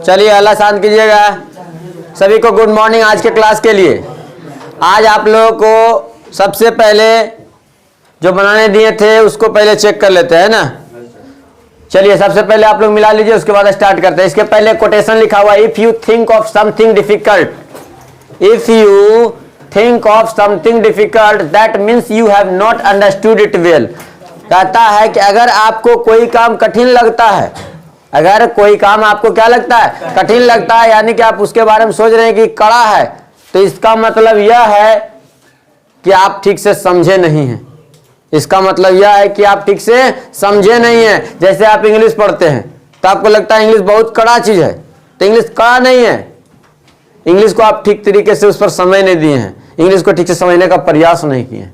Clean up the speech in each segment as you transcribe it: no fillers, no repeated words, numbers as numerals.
चलिए अल्लाह शांत कीजिएगा। सभी को गुड मॉर्निंग आज के क्लास के लिए। आज आप लोगों को सबसे पहले जो बनाने दिए थे उसको पहले चेक कर लेते हैं ना। चलिए सबसे पहले आप लोग मिला लीजिए, उसके बाद स्टार्ट करते हैं। इसके पहले कोटेशन लिखा हुआ है, if you think of something difficult, if you think of something difficult that means you have not understood it well. कहता है कि अगर आपको कोई काम कठिन लगता है, अगर कोई काम आपको क्या लगता है, कठिन लगता है, यानी कि आप उसके बारे में सोच रहे हैं कि कड़ा है, तो इसका मतलब यह है कि आप ठीक से समझे नहीं हैं। इसका मतलब यह है कि आप ठीक से समझे नहीं हैं। जैसे आप इंग्लिश पढ़ते हैं तो आपको लगता है इंग्लिश बहुत कड़ा चीज है, तो इंग्लिश कड़ा नहीं है। इंग्लिश को आप ठीक तरीके से उस पर समय नहीं दिए हैं, इंग्लिश को ठीक से समझने का प्रयास नहीं किए,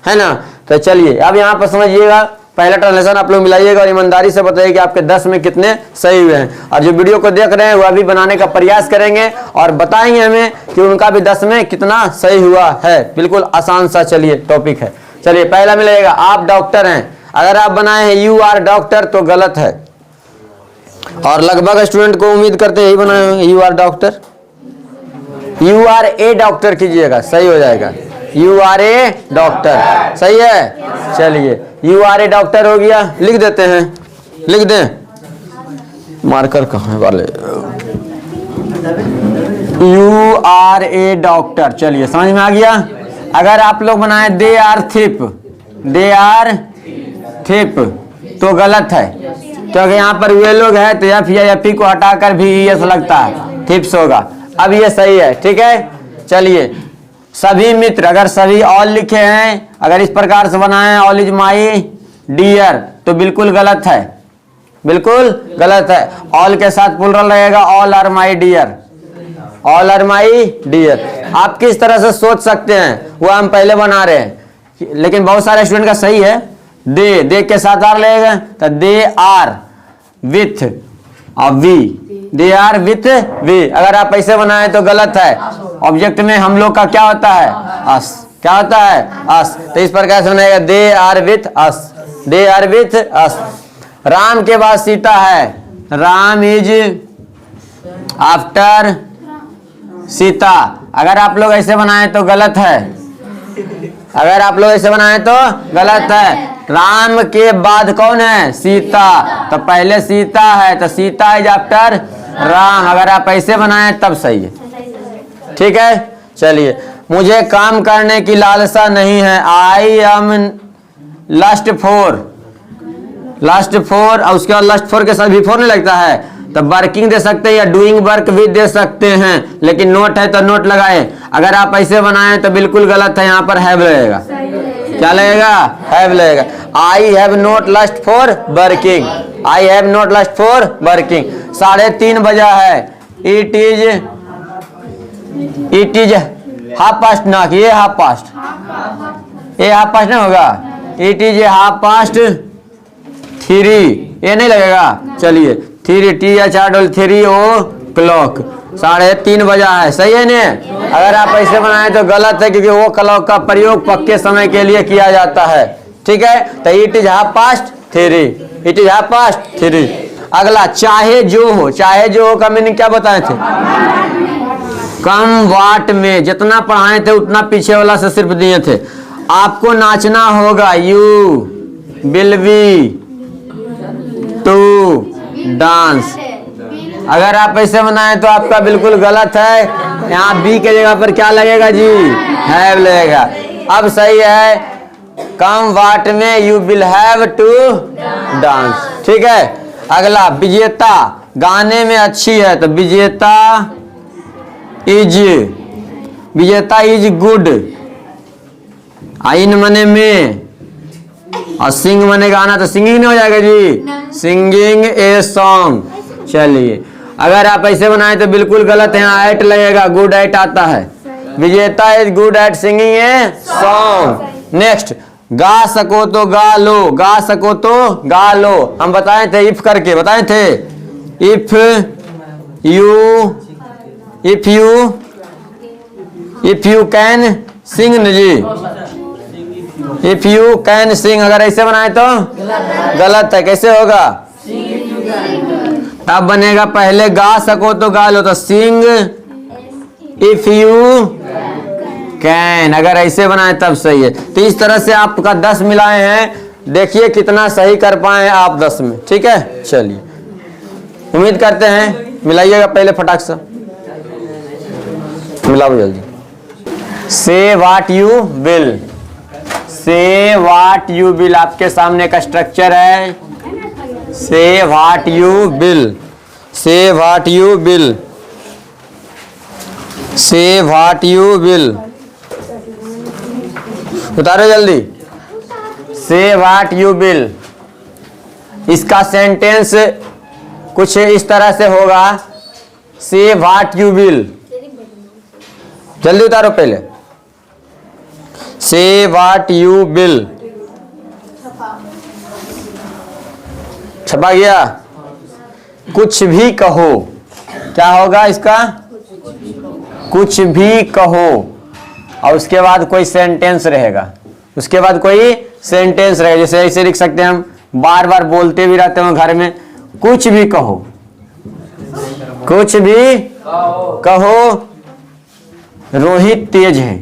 है ना। तो चलिए अब यहाँ पर समझिएगा, पहला ट्रांसलेशन आप लोग मिलाइएगा और ईमानदारी से बताइए कि आपके 10 में कितने सही हुए हैं। और जो वीडियो को देख रहे हैं वह भी बनाने का प्रयास करेंगे और बताएंगे हमें कि उनका भी 10 में कितना सही हुआ है। बिल्कुल आसान सा चलिए टॉपिक है। चलिए पहला मिलेगा, आप डॉक्टर हैं। अगर आप बनाए हैं यू आर डॉक्टर तो गलत है, और लगभग स्टूडेंट को उम्मीद करते हैं यही बनाए होंगे you are doctor. You are a doctor कीजिएगा, सही हो जाएगा। यू आर ए डॉक्टर सही है। चलिए यू आर ए डॉक्टर हो गया, लिख देते हैं, लिख दें। मार्कर कहाँ वाले, यू आर ए डॉक्टर। चलिए समझ में आ गया। अगर आप लोग बनाए दे आर थिप, दे आर थिप तो गलत है, क्योंकि यहाँ पर वे लोग हैं तो एफ या एफ को हटाकर भी एस लगता है, थिप्स होगा। अब ये सही है, ठीक है। चलिए सभी मित्र, अगर सभी ऑल लिखे हैं, अगर इस प्रकार से बनाए ऑल इज माई डियर तो बिल्कुल गलत है, बिल्कुल गलत है। ऑल के साथ प्लुरल रहेगा, all are my dear, all are my dear. आप किस तरह से सोच सकते हैं वो हम पहले बना रहे हैं, लेकिन बहुत सारे स्टूडेंट का सही है। दे, दे के साथ आर लगेगा तो they are with we, they are with we. अगर आप ऐसे बनाए तो गलत है। ऑब्जेक्ट में हम लोग का क्या होता है, अस। क्या होता है, अस। तो इस प्रकार से बनेगा they are with us, they are with us. Ram के बाद सीता है, राम इज आफ्टर सीता। अगर आप लोग ऐसे बनाए तो गलत है, अगर आप लोग ऐसे बनाए तो गलत है। राम के बाद कौन है, सीता, तो पहले सीता है तो सीता इज आफ्टर राम। अगर आप ऐसे बनाए तब सही है, ठीक है। चलिए मुझे काम करने की लालसा नहीं है, I am lust for, lust for, और उसके बाद लस्ट फॉर के साथ भी फोर नहीं लगता है तो वर्किंग दे सकते हैं या डूइंग वर्क भी दे सकते हैं, लेकिन नोट है तो नोट लगाए। अगर आप ऐसे बनाएं तो बिल्कुल गलत है, यहाँ पर हैव लगेगा। क्या लगेगा, हैव लगेगा। I have not lust for working, I have not lust for working. 3:30 बजा है, इट इज हाफ पास्ट ना, कि ये हाफ पास्ट, ये हाफ पास्ट नहीं होगा, इट इज हाफ पास्ट 3, ये नहीं लगेगा। चलिए 3 टी या 4 ओ क्लॉक, 3:30 बजा है, सही है ना। अगर आप ऐसे बनाए तो गलत है, क्योंकि वो क्लॉक का प्रयोग पक्के समय के लिए किया जाता है, ठीक है। तो it is half past 3, it is half past 3। अगला चाहे जो हो, चाहे जो हो का मीनिंग क्या बताए थे, कम वाट में। जितना पढ़ाए थे उतना पीछे वाला से सिर्फ दिए थे। आपको नाचना होगा, you will be to dance. अगर आप ऐसे बनाए तो आपका बिल्कुल गलत है, यहाँ बी के जगह पर क्या लगेगा जी, हैव लगेगा। अब सही है, कम वाट में you will have to dance, ठीक है। अगला विजेता, गाने में अच्छी है तो विजेता इज, विजेता इज गुड। इन मने में, और सिंग मने गाना तो सिंगिंग नहीं हो जाएगा जी, सिंगिंग ए सॉन्ग। चलिए अगर आप ऐसे बनाए तो बिल्कुल गलत है, यहाँ एट लगेगा, गुड एट आता है। विजेता is good at singing a song. Next, गा सको तो गा लो, गा सको तो गा लो। हम बताए थे इफ करके, बताए थे इफ यू कैन सिंग जी, इफ यू कैन सिंग। अगर ऐसे बनाए तो गलत है, कैसे होगा, तब बनेगा, पहले गा सको तो गा लो, तो सिंग इफ यू कैन, अगर ऐसे बनाए तब सही है। तो इस तरह से आपका 10 मिलाए हैं, देखिए कितना सही कर पाए आप 10 में। ठीक है, चलिए उम्मीद करते हैं, मिलाइएगा पहले फटाक से, मिलाओ जल्दी। से वाट यू विल, से वाट यू विल आपके सामने का स्ट्रक्चर है। से वाट यू विल, से वाट यू विल, से वाट यू विल, उतारो जल्दी। से वाट यू विल, इसका सेंटेंस कुछ इस तरह से होगा, से वाट यू विल, जल्दी उतारो पहले। से वाट यू विल, छपा गया। कुछ भी कहो, क्या होगा इसका, कुछ भी कहो, और उसके बाद कोई सेंटेंस रहेगा, उसके बाद कोई सेंटेंस रहेगा। जैसे ऐसे लिख सकते हैं हम, बार बार बोलते भी रहते हैं घर में, कुछ भी कहो, कुछ भी कहो, रोहित तेज है,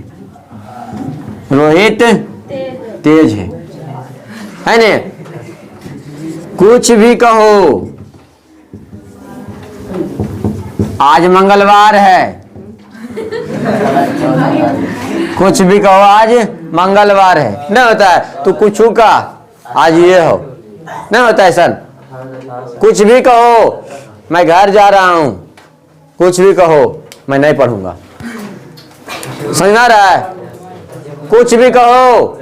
रोहित तेज है ना। कुछ भी कहो, आज मंगलवार है, कुछ भी कहो आज मंगलवार है, नहीं होता है। तो कुछ का आज ये हो, नहीं होता है सर। कुछ भी कहो मैं घर जा रहा हूं, कुछ भी कहो मैं नहीं पढ़ूंगा, समझ में आ रहा है। कुछ भी कहो,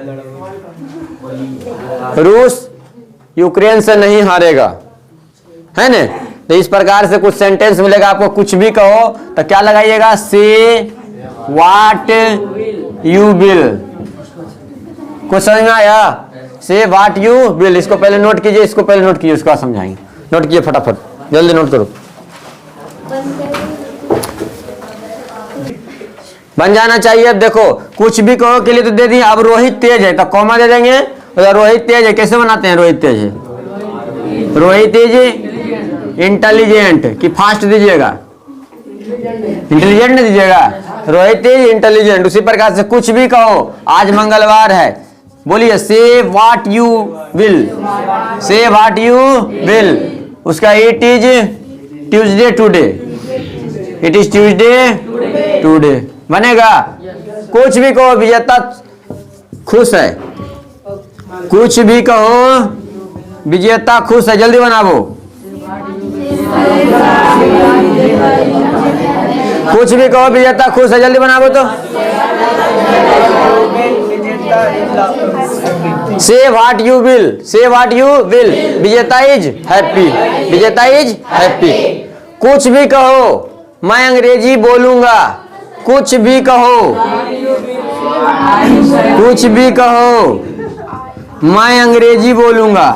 रूस यूक्रेन से नहीं हारेगा, है ना। तो इस प्रकार से कुछ सेंटेंस मिलेगा आपको। कुछ भी कहो तो क्या लगाइएगा, से वाट यू विल। कुछ समझ में आया, से वाट यू विल। इसको पहले नोट कीजिए, इसको पहले नोट कीजिए, उसका समझाएंगे। नोट कीजिए फटाफट, जल्दी नोट करो, बन जाना चाहिए। अब देखो, कुछ भी कहो के लिए तो दे दिए, अब रोहित तेज है तो कॉमा दे देंगे। रोहित तेज है कैसे बनाते हैं, रोहित तेज है, रोहित तेज इंटेलिजेंट कि फास्ट दीजिएगा, इंटेलिजेंट नहीं दीजिएगा, रोहित तेज इंटेलिजेंट। उसी प्रकार से कुछ भी कहो, आज मंगलवार है, बोलिए से वाट यू विल, से वाट यू विल। उसका it is Tuesday today, it is Tuesday today बनेगा। कुछ भी कहो, विजेता खुश है, कुछ भी कहो विजेता खुश है, जल्दी बनाओ। कुछ भी कहो विजेता खुश है, जल्दी बनाओ। तो से व्हाट यू विल, से व्हाट यू विल, विजेता इज हैप्पी, विजेता इज हैप्पी। कुछ भी कहो मैं अंग्रेजी बोलूंगा, कुछ भी कहो, कुछ भी कहो मैं अंग्रेजी बोलूंगा,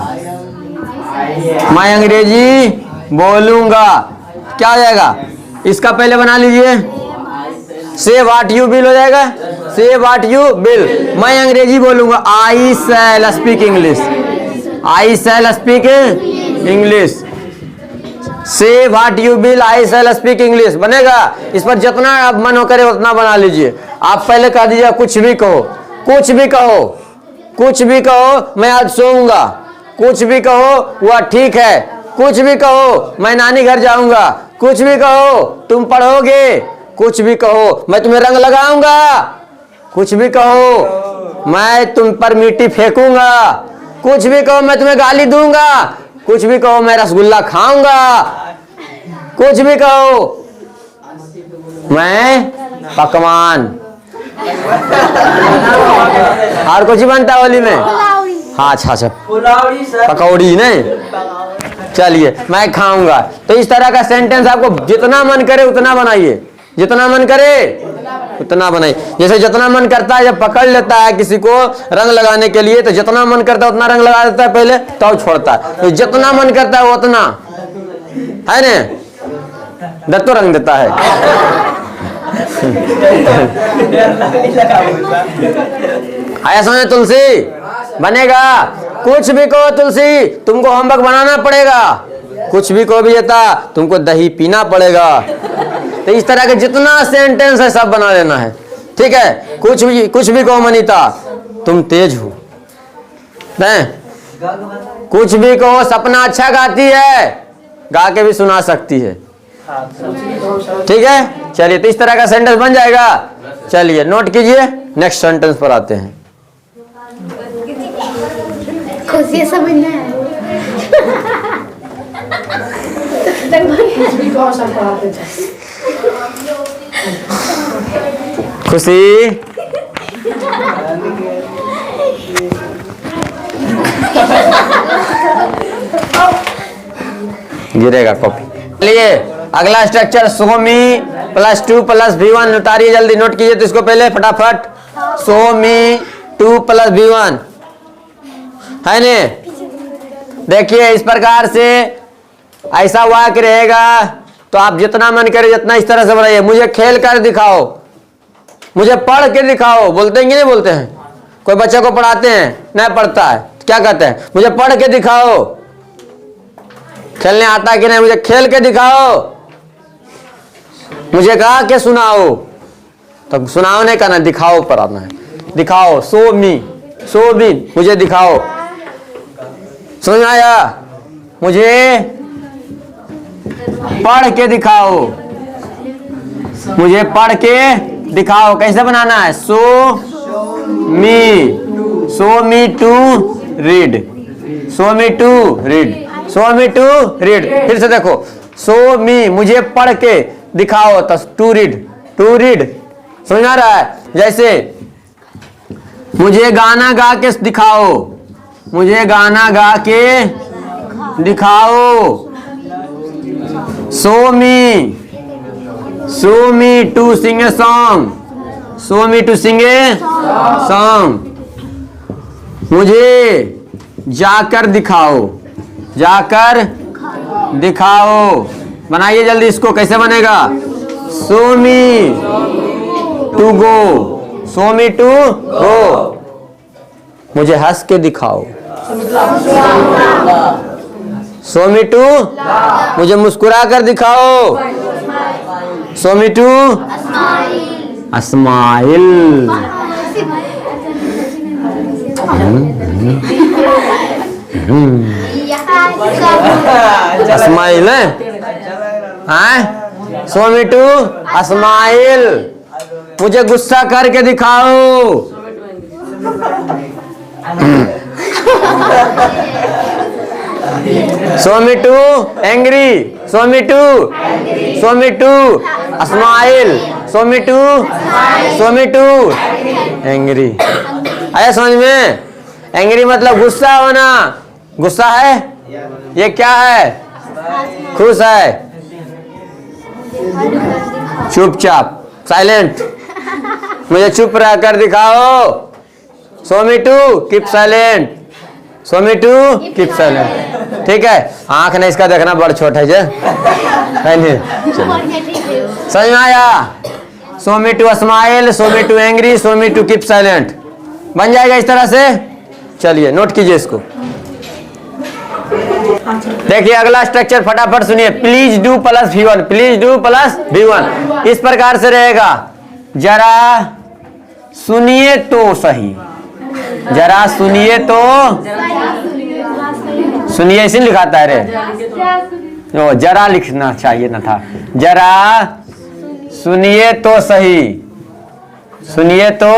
मैं अंग्रेजी बोलूंगा। क्या हो जाएगा, इसका पहले बना लीजिए, से वाट यू विल हो जाएगा, से वाट यू विल। मैं अंग्रेजी बोलूंगा, I shall speak English, I shall speak English. से what you will, I shall speak English बनेगा। इस पर जितना आप मन हो करे उतना बना लीजिए। आप पहले कह दीजिए कुछ भी कहो, कुछ भी कहो, कुछ भी कहो मैं आज सोऊंगा, कुछ भी कहो वह ठीक है, कुछ भी कहो मैं नानी घर जाऊंगा, कुछ भी कहो तुम पढ़ोगे, कुछ भी कहो मैं तुम्हें रंग लगाऊंगा, कुछ भी कहो मैं तुम पर मिट्टी फेंकूंगा, कुछ भी कहो मैं तुम्हें गाली दूंगा, कुछ भी कहो मैं रसगुल्ला खाऊंगा, कुछ भी कहो मैं पकवान। और कुछ बनता होली में, हाँ अच्छा पकौड़ी नहीं, चलिए मैं खाऊंगा। तो इस तरह का सेंटेंस आपको जितना मन करे उतना बनाइए, जितना मन करे उतना बनाइए। जैसे जितना मन करता है, जब पकड़ लेता है किसी को रंग लगाने के लिए, तो जितना मन करता है उतना रंग लगा देता है पहले, तो छोड़ता है। तो जितना मन करता है उतना, है ना, दत्तो रंग देता है। आया समझे, तुलसी बनेगा। कुछ भी कहो तुलसी, तुमको होमवर्क बनाना पड़ेगा, कुछ भी कहो विजेता, तुमको दही पीना पड़ेगा। तो इस तरह के जितना सेंटेंस है सब बना लेना है, ठीक है। कुछ भी कहो मनीता, तुम तेज हो, नहीं कुछ भी कहो, सपना अच्छा गाती है, गा के भी सुना सकती है, ठीक है। चलिए, तो इस तरह का सेंटेंस बन जाएगा। चलिए नोट कीजिए, नेक्स्ट सेंटेंस पर आते हैं। खुशी समझना है। खुशी गिरेगा कॉपी। चलिए अगला स्ट्रक्चर सोमी +2 + V1 उतारिए जल्दी, नोट कीजिए तो इसको पहले फटाफट। सोमी 2 + V1 है ने। देखिए इस प्रकार से ऐसा वाक्य रहेगा, तो आप जितना मन करे जितना इस तरह से बनाइए। मुझे खेल कर दिखाओ, मुझे पढ़ के दिखाओ, बोलते हैं कि नहीं बोलते हैं? कोई बच्चे को पढ़ाते हैं, नहीं पढ़ता है, क्या कहते हैं? मुझे पढ़ के दिखाओ। खेलने आता कि नहीं? मुझे खेल के दिखाओ। मुझे गा के सुनाओ, तो सुनाओ नहीं कहना, दिखाओ पर आना है। दिखाओ, सो मी, मुझे दिखाओ। समझ में आया? मुझे पढ़ के दिखाओ, मुझे पढ़ के दिखाओ। कैसे बनाना है? Show me to read, show me to read, show me to read. फिर से देखो, सो मी मुझे पढ़ के दिखाओ, तो टू रीड। समझ आ रहा है? जैसे मुझे गाना गा के दिखाओ, मुझे गाना गा के दिखाओ। Show me to sing a song, show me to sing a song. मुझे जाकर दिखाओ, जाकर दिखाओ। बनाइए जल्दी इसको, कैसे बनेगा? Show me to go, show me to go. मुझे हंस के दिखाओ, सो मी टू, मुझे मुस्कुरा कर दिखाओ, show me to smile. Smile है, सो मी टू स्माइल। मुझे गुस्सा करके दिखाओ, show me to angry, show me to smile, show me to angry. आया समझ में? एंग्री मतलब गुस्सा होना। गुस्सा है, ये क्या है? खुश है, चुपचाप, साइलेंट। मुझे चुप रह कर दिखाओ, show me to keep silent, show me to keep silent. ठीक है, आंख ने इसका देखना बड़ छोटा है, समझ में आया? Show me to smile, show me to angry, show me to keep silent. बन जाएगा इस तरह से। चलिए नोट कीजिए इसको। देखिए अगला स्ट्रक्चर फटाफट सुनिए। Please do + V1, please do + V1 इस प्रकार से रहेगा। जरा सुनिए तो सही, जरा सुनिए तो, सुनिए इसे लिखाता है रे, जरा लिखना चाहिए ना था। जरा सुनिए तो सही, सुनिए तो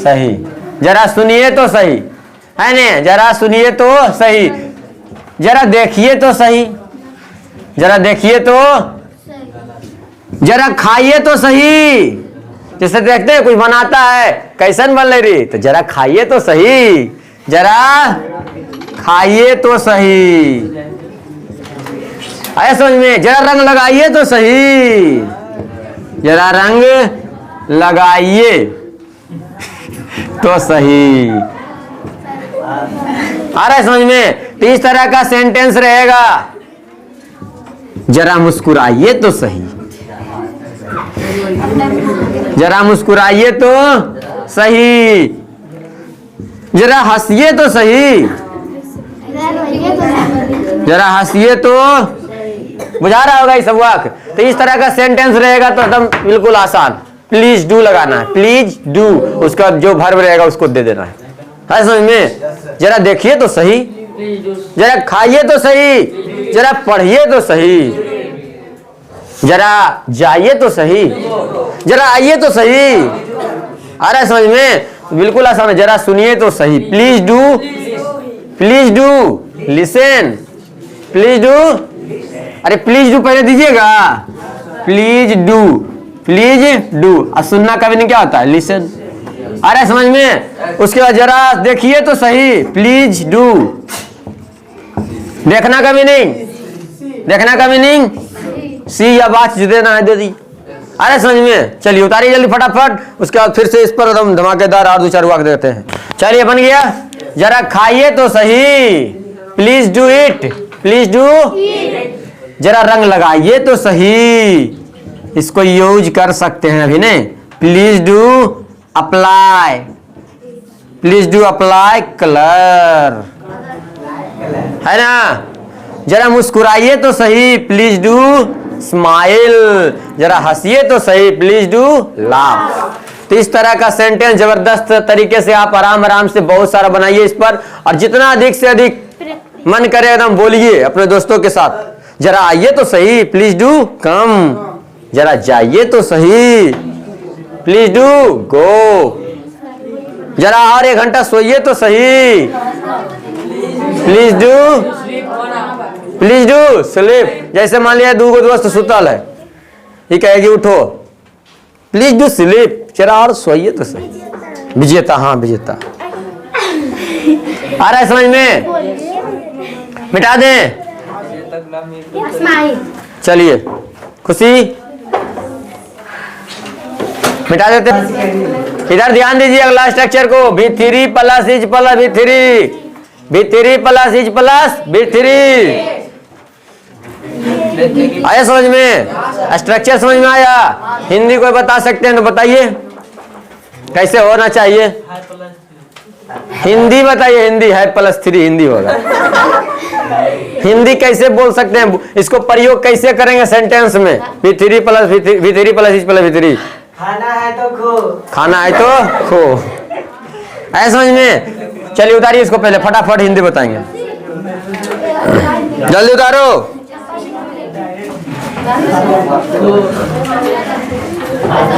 सही, जरा सुनिए तो सही है ने। जरा सुनिए तो सही, जरा देखिए तो सही, जरा देखिए तो, जरा खाइए तो सही। जैसे देखते हैं कुछ बनाता है, कैसन बन रही, तो जरा खाइए तो सही, जरा खाइए तो सही। आया समझ में? जरा रंग लगाइए तो सही, जरा रंग लगाइए तो सही। आ रहा है समझ में? तो इस तरह का सेंटेंस रहेगा। जरा मुस्कुराइए तो सही, जरा मुस्कुराइए तो सही, जरा हंसिए तो सही, जरा हंसिए तो, बुझा रहा होगा इस सब वाक। तो इस तरह का सेंटेंस रहेगा तो एकदम बिल्कुल आसान। प्लीज डू लगाना है, प्लीज डू, उसका जो वर्ब रहेगा उसको दे देना है समझ में। जरा देखिए तो सही, जरा खाइए तो सही, जरा पढ़िए तो सही, जरा जाइए तो सही, जरा आइए तो सही। आ रहा है समझ में? बिल्कुल आसान है। जरा सुनिए तो सही, please do, please do listen, please do. अरे प्लीज डू पहले दीजिएगा, प्लीज डू, प्लीज डू। और सुनना कभी नहीं क्या होता है, लिसन। आ रहा है समझ में? उसके बाद जरा देखिए तो सही, प्लीज डू। देखना कभी नहीं, देखना कभी नहीं, सी या बात देना है, दे दी। अरे समझ में? चलिए उतारिए जल्दी फटाफट। उसके बाद फिर से इस पर एकदम धमाकेदार और 2-4 वाक्य देते हैं। चलिए बन गया। जरा खाइए तो सही, please do it, please do. जरा रंग लगाइए तो सही, इसको यूज कर सकते हैं अभी नहीं। Please do apply, please do apply colour, है ना। जरा मुस्कुराइए तो सही, प्लीज डू स्माइल। जरा हंसिए तो सही, प्लीज डू लाफ। तो इस तरह का सेंटेंस जबरदस्त तरीके से आप आराम आराम से बहुत सारा बनाइए इस पर, और जितना अधिक से अधिक मन करे एकदम बोलिए अपने दोस्तों के साथ। जरा आइए तो सही, प्लीज डू कम। जरा जाइए तो सही, प्लीज डू गो। जरा और 1 घंटा सोइए तो सही, please do, please do sleep. जैसे मान लिया 2 दोस्त सुतल है, ये कहेगी उठो, प्लीज डू स्लीप। जरा और सोइए तो सही। विजेता, हाँ विजेता। आ रहा है समझ में? मिटा दें। चलिए खुशी मिटा देते। इधर ध्यान दीजिए अगला स्ट्रक्चर को, B3 plus is plus B3, B3 plus is plus B3। आया समझ में? स्ट्रक्चर समझ में आया? हिंदी कोई बता सकते हैं तो बताइए कैसे होना चाहिए। हिंदी बताइए, हिंदी है +3 हिंदी होगा। हिंदी कैसे बोल सकते हैं, इसको प्रयोग कैसे करेंगे सेंटेंस में? B3 plus is plus B3। खाना है तो खो, खाना है तो खो। आया समझ में? चलिए उतारिए इसको, पहले फटाफट हिंदी बताएंगे, जल्दी उतारो।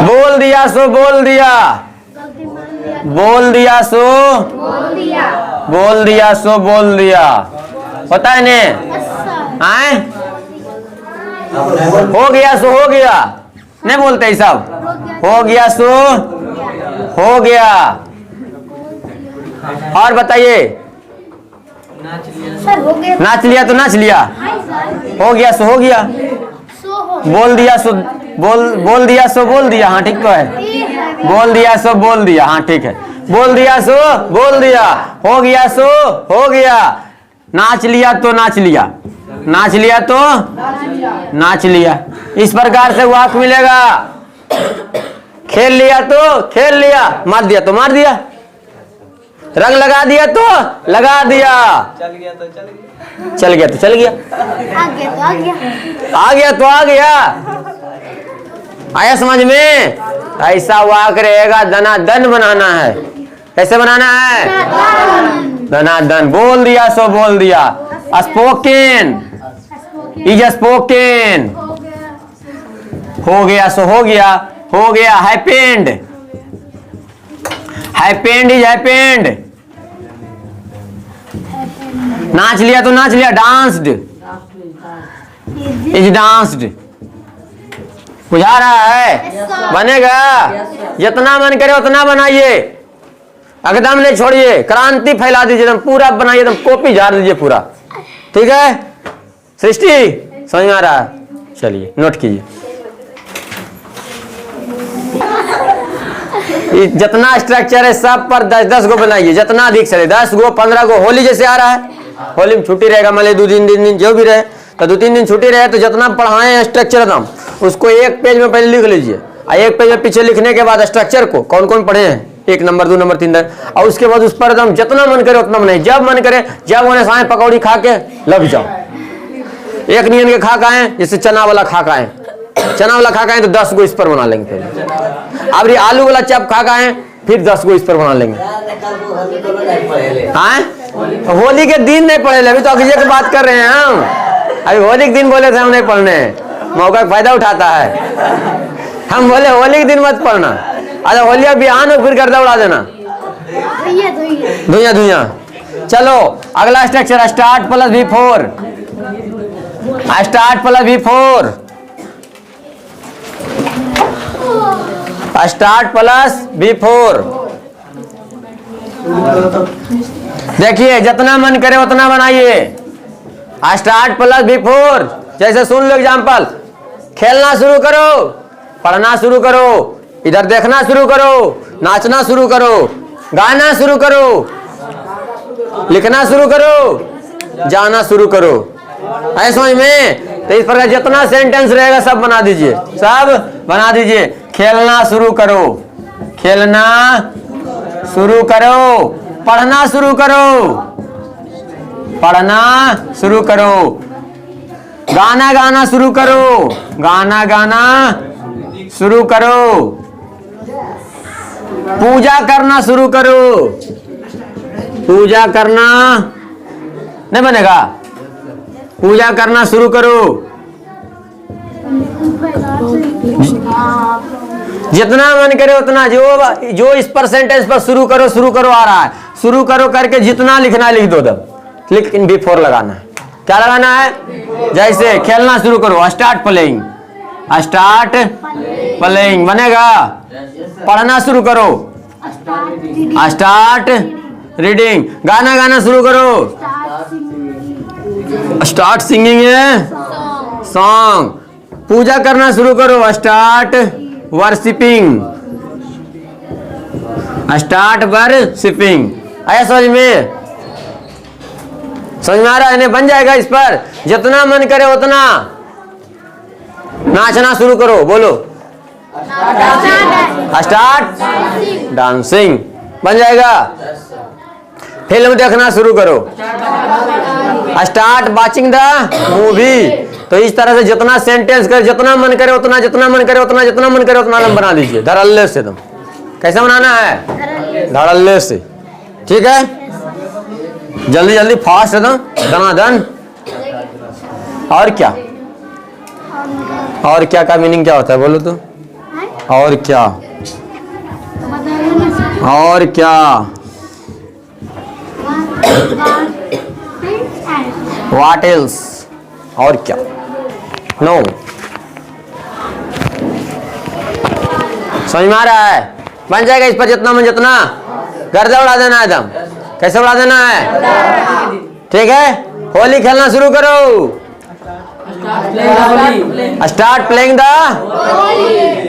बोल दिया सो बोल दिया, बोल दिया सो बोल दिया सो बोल दिया। होता है ने? आए हो गया सो हो गया, नहीं बोलते सब। हो गया सो हो गया। और बताइए, नाच लिया तो नाच लिया, हो गया सो हो गया। बोल दिया सो बोल दिया सो बोल दिया, हाँ ठीक तो है। बोल दिया सो बोल दिया, हाँ ठीक है। बोल दिया सो बोल दिया, हो गया सो हो गया। नाच लिया तो नाच लिया, नाच लिया तो नाच लिया। इस प्रकार से वाक्य मिलेगा। खेल लिया तो खेल लिया, मार दिया तो मार दिया, रंग लगा दिया तो लगा दिया, चल गया तो चल गया, चल गया तो चल गया, आ गया तो आ गया, आ गया तो आ गया। आया समझ में? ऐसा वाक्य रहेगा, दनादन बनाना है। कैसे बनाना है? दनादन। बोल दिया सो बोल दिया, स्पोकन इज स्पोकन। हो गया सो हो गया, हो गया। Happened, happened is happened. नाच लिया तो नाच लिया, डांस्ड इज डांस्ड। बुझा रहा है? बनेगा। जितना मन करे उतना बनाइए, एकदम नहीं छोड़िए, क्रांति फैला दीजिए, एकदम पूरा बनाइए, एकदम कॉपी झाड़ दीजिए पूरा। ठीक है सृष्टि? समझ में आ रहा है? चलिए नोट कीजिए। जितना स्ट्रक्चर है सब पर 10-10 गो बनाइए, जितना अधिक चले, 10 गो 15 गो। होली जैसे आ रहा है, होली में छुट्टी रहेगा, मान लीजिए 2-3 दिन जो भी रहे, तो 2-3 दिन छुट्टी रहे, तो जितना पढ़ाए स्ट्रक्चर एकदम उसको 1 पेज में पहले लिख लीजिए, और 1 पेज में पीछे लिखने के बाद स्ट्रक्चर को कौन कौन पढ़े हैं, 1 नंबर 2 नंबर 3 नंबर, और उसके बाद उस पर एकदम जितना मन करे उतना बनाइए। जब मन करे, जब उन्हें साए पकौड़ी खा के लग जाओ, एक नियन के खाका है, जैसे चना वाला खाका है, चना वाला खाका है तो 10 गो इस पर बना लेंगे पहले। अब ये आलू वाला चप खाका है, फिर 10 गो इस पर बना लेंगे। हाँ, होली के दिन नहीं पढ़े, अभी तो अगले की बात कर रहे हैं हम। अभी होली के दिन बोले थे हम नहीं पढ़ने, मौका का फायदा उठाता है। हम बोले होली के दिन मत पढ़ना। अच्छा होली बिहान हो फिर गर्दा उड़ा देना, धुइया धुइया। चलो अगला structure start plus V4, start plus V4, start plus V4। देखिए जितना मन करे उतना बनाइए। स्टार्ट प्लस V4, जैसे सुन लो एग्जाम्पल, खेलना शुरू करो, पढ़ना शुरू करो, इधर देखना शुरू करो, नाचना शुरू करो, गाना शुरू करो, लिखना शुरू करो, जाना शुरू करो। ऐसे समझ में? तो इस प्रकार जितना सेंटेंस रहेगा सब बना दीजिए, सब बना दीजिए। खेलना शुरू करो, खेलना शुरू करो, पढ़ना शुरू करो, पढ़ना शुरू करो, गाना गाना शुरू करो, गाना गाना शुरू करो, पूजा करना शुरू करो, पूजा करना नहीं बनेगा, पूजा करना शुरू करो। जितना मन करे उतना, जो इस परसेंटेज पर शुरू करो शुरू करो आ रहा है, शुरू करो करके जितना लिखना है लिख दो। तब क्लिक इन V4 लगाना है। क्या लगाना है? जैसे खेलना शुरू करो, स्टार्ट प्लेइंग, स्टार्ट प्लेइंग बनेगा। पढ़ना शुरू करो, स्टार्ट रीडिंग। गाना गाना शुरू करो, स्टार्ट सिंगिंग है सॉन्ग। पूजा करना शुरू करो, स्टार्ट वर्शिपिंग, स्टार्ट वर्शिपिंग। आया समझ में? समझ में आ रहा है? बन जाएगा। इस पर जितना मन करे उतना नाचना शुरू करो, बोलो स्टार्ट डांसिंग, बन जाएगा। फिल्म देखना शुरू करो, स्टार्ट वॉचिंग द मूवी। तो इस तरह से जितना सेंटेंस करे, जितना मन करे उतना, जितना मन करे उतना, जितना मन करे उतना बना दीजिए धड़ल्ले से। तुम कैसे बनाना है? धड़ल्ले से, ठीक है? जल्दी जल्दी फास्ट एकदम दनादन। और क्या, और क्या का मीनिंग क्या होता है बोलो तो? और क्या, और क्या, व्हाट एल्स, और क्या? नो समझ में आ रहा है? बन जाएगा। इस पर जितना मन जितना गर्दा उड़ा देना है एकदम। कैसे उड़ा देना है? ठीक है? होली खेलना शुरू करो, स्टार्ट प्लेइंग द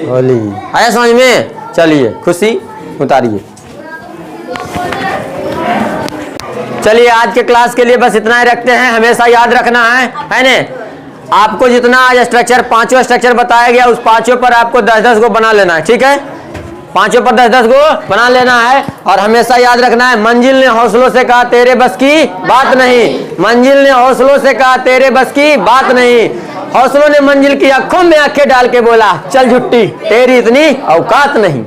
होली। आया समझ में? चलिए खुशी उतारिए। चलिए आज के क्लास के लिए बस इतना ही रखते हैं। हमेशा याद रखना है ना, आपको जितना आज स्ट्रक्चर, पांचों स्ट्रक्चर बताया गया, उस पांचों पर आपको 10-10 को बना लेना है। ठीक है? पांचों पर 10-10 को बना लेना है। और हमेशा याद रखना है, मंजिल ने हौसलों से कहा तेरे बस की बात नहीं, मंजिल ने हौसलों से कहा तेरे बस की बात नहीं, हौसलों ने मंजिल की आंखों में आंखें डाल के बोला चल झुट्टी तेरी इतनी औकात नहीं।